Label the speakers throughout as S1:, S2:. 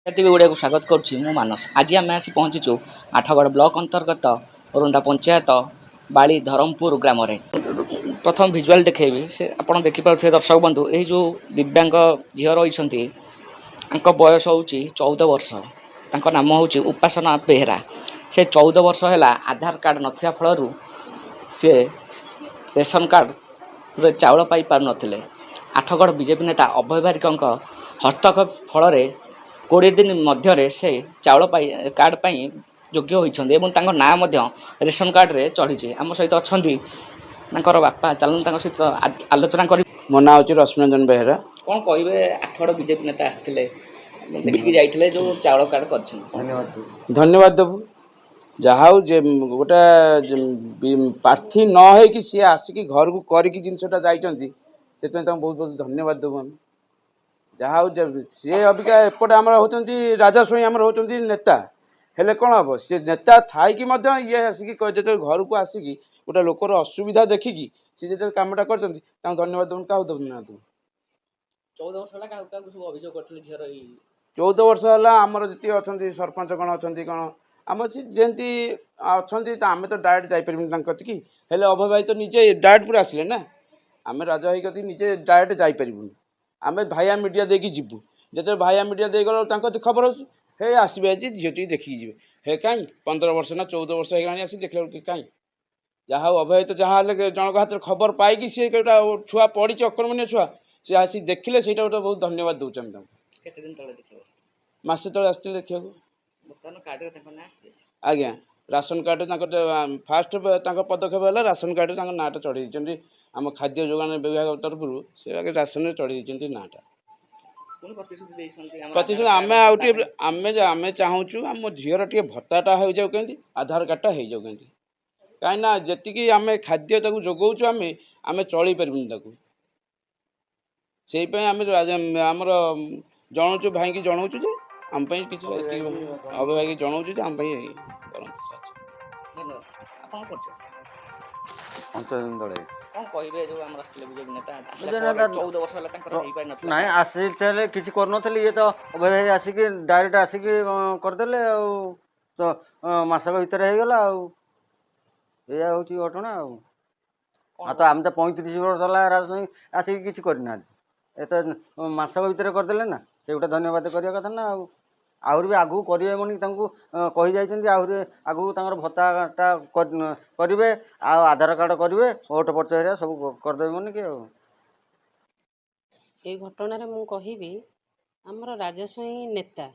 S1: TV Odia को स्वागत करुच्ची मु मानस। आज आम आसी पहुँचीचु आठगड़ ब्लॉक अंतर्गत ओरुंदा पंचायत बाड़ी धरमपुर ग्राम रे। प्रथम भिजुआल देखेबी से आपन देखि पारुथे दर्शक बंधु एही जो दिव्यांग झील रही बयस हूँ 14 वर्ष। तांको नाम हूँ उपासना बेहरा। से 14 वर्ष है आधार कार्ड नथिया फलरू सी रेशन कार्ड रे चाउल पाई पार नथिले। आठगड़ बीजेपी नेता अभय बारिक हस्तक्षेप फल 20 दिन मध्य से चाउल कार्ड पाई योग्य होइछन्ते एवं तांको नाम मध्य रेशन कार्ड रे चढ़ी। आम सहित अच्छी बापा चलूँ सहित आलोचना कर।
S2: मो ना हूँ रश्मिरंजन बेहरा।
S1: कौन कहे आठगड़ बीजेपी नेता आसते देखिए जाइए जो चाउल कार्ड कर
S2: धन्यवाद देवु जहा गोटे प्रार्थी न हो कि सी आसिक घर को करके जिनसा जाइए से बहुत बहुत धन्यवाद देवु। आम जहा सी अबिका एपटे आम होती राजा स्वयं आम होती नेता हेले कौन हम सी नेता थी ये आसिक जो घर को आसिक गोटे लोकर असुविधा देखिकी सी जो कमटा कर धन्यवाद देव। क्या देना 14 वर्ष है आमर जी अच्छा सरपंच कौन अच्छा कौन आम सी जमी अच्छा आम तो डायरेक्ट जापर कि अभय भाई तो निजे डायरेक्ट पूरा आसिले ना आम राजा होती निजे डायरेक्ट जापरूँ। आम भाया मीडिया देकी जीवु जो भाया मीडिया दे गल खबर हे आसबे आज झीटी देखिए जी हे कहीं 15 वर्ष ना 14 वर्ष हो आसी देख कहीं जहा अभय तो जहाँ जनक हाथ खबर पाई सी गोटा छुआ पड़ी अकर्मण्य छुआ सी आसी देखिले से गोटे बहुत धन्यवाद दूसरे मसे तले आसते देखा आज्ञा राशन कार्ड फास्ट पदक्षेप है राशन कार्ड नाटा चढ़ी आम खाद्य जोगान विभाग तरफ से आगे राशन चढ़ी नाटा प्रतिशत आम चाहूँ आम झीर टे भत्ताटा हो जाऊ कहीं आधार कार्डटा हो जाऊ कहीं कहीं जी आम खाद्य जोगाऊँ आम चल पारूँ से आमर जनाऊँ भाई की जनाऊँ जे आम किसी अभय भाई जनाऊँ आम
S3: ना आसी किसी कर ये तो अभय भाई आसिक डायरेक्ट आसिक करदे मसक भितर होगला या हूँ घटना तो आम तो 35 वर्ष है आसिक किसी करना ये तो मसक भितर करदे ना से गोटे धन्यवाद करवा कथा ना आहरी भी आगू करेंगे मनी कही जाइए आहरी आगू भत्ताटा करेंगे आधार कार्ड करेंगे भोट पर्चा सब करदे मनी कि
S4: ये घटना मु कहि आमर राजस्वाई नेता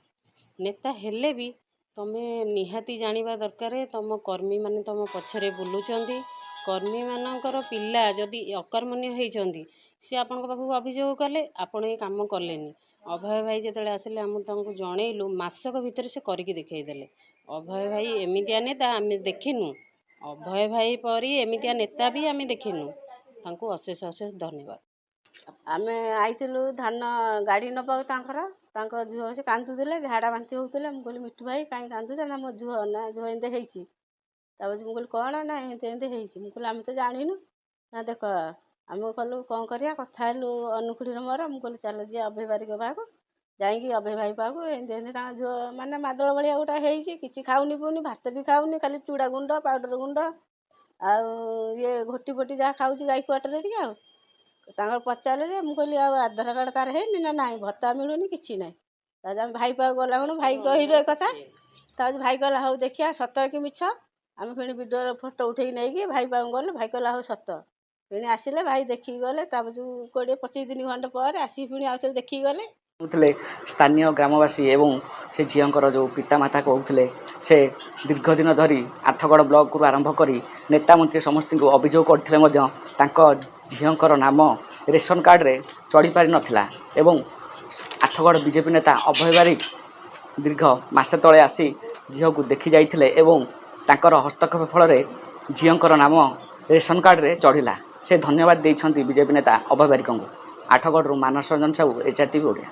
S4: नेता हेले भी तमे निहाती जानिबा दरकार तुम कर्मी माने तुम पछरे बुलुचंदी कर्मी मानकर पिला जदि अकर्मण्य होइचंदी सी आपण पाखु अभियोग कले आपण ये काम कलेनी। अभय भाई जो आसिले आम जनइलु मसक भितर से करके देखईदे अभय भाई एमितिया नेता आम देखिनु अभय भाई परी एमितिया नेता भी आम देखिनु तांको अशेष अशेष धन्यवाद।
S5: आम आईलु धान गाड़ी नपाक झुଅ से कांदुले झाड़ा बांति होते मुझे मिठू भाई कहीं कांदुच ना मो झुଅ ना झुଅ एमती होती मुझे कौन ना एमती मुझे आम तो जानू ना देख आम कलु कौन करा कथा अनुखुड़ी मोर मुझे चल जी अभय बारिक पाक जाकि अभय भाई पाक एमती झुଅ मानने मादल भाया गोटा किसी खाऊनी पीऊनी भात भी खाऊनी खाली चूड़ा गुंड पाउडर गुंड ये घोटी फोटी जहाँ खाऊ गाई क्वाटर टे पचारे जे मुझे आधार कार्ड तार है ना ना भत्ता मिलूनी कि ना भाई पाक गला कौन भाई कहलु एक कथा भाई कहला हूँ देखिया सत कि मिछ आम फिर वीडियो फोटो उठे नहीं भाई पाक गलु भाई कहला हूँ सत फिर आसिले भाई देखिकी गले 20-25 दिन खंडे पर आसी पुणी आउे देखिकी गले।
S1: स्थानीय ग्रामवासी एवं से झीर जो पितामाता कहते से दीर्घ दिन धरी आठगड़ ब्लॉक रु आरंभ कर नेता मंत्री समस्त को अभियोग करते झीर नाम रेशन कार्ड रे चढ़ी पारि नथिला एवं आठगड़ बीजेपी नेता अभय बारिक दीर्घ मासे तले आसी झील को देखी जाइथिले एवं तांकर हस्तक्षेप फल झीर नाम रेशन कार्ड रे चढ़िला से धन्यवाद देइछंती बीजेपी नेता अभय बारिक को। आठगड़ मानस रंजन साहू, HRTV ओडिया।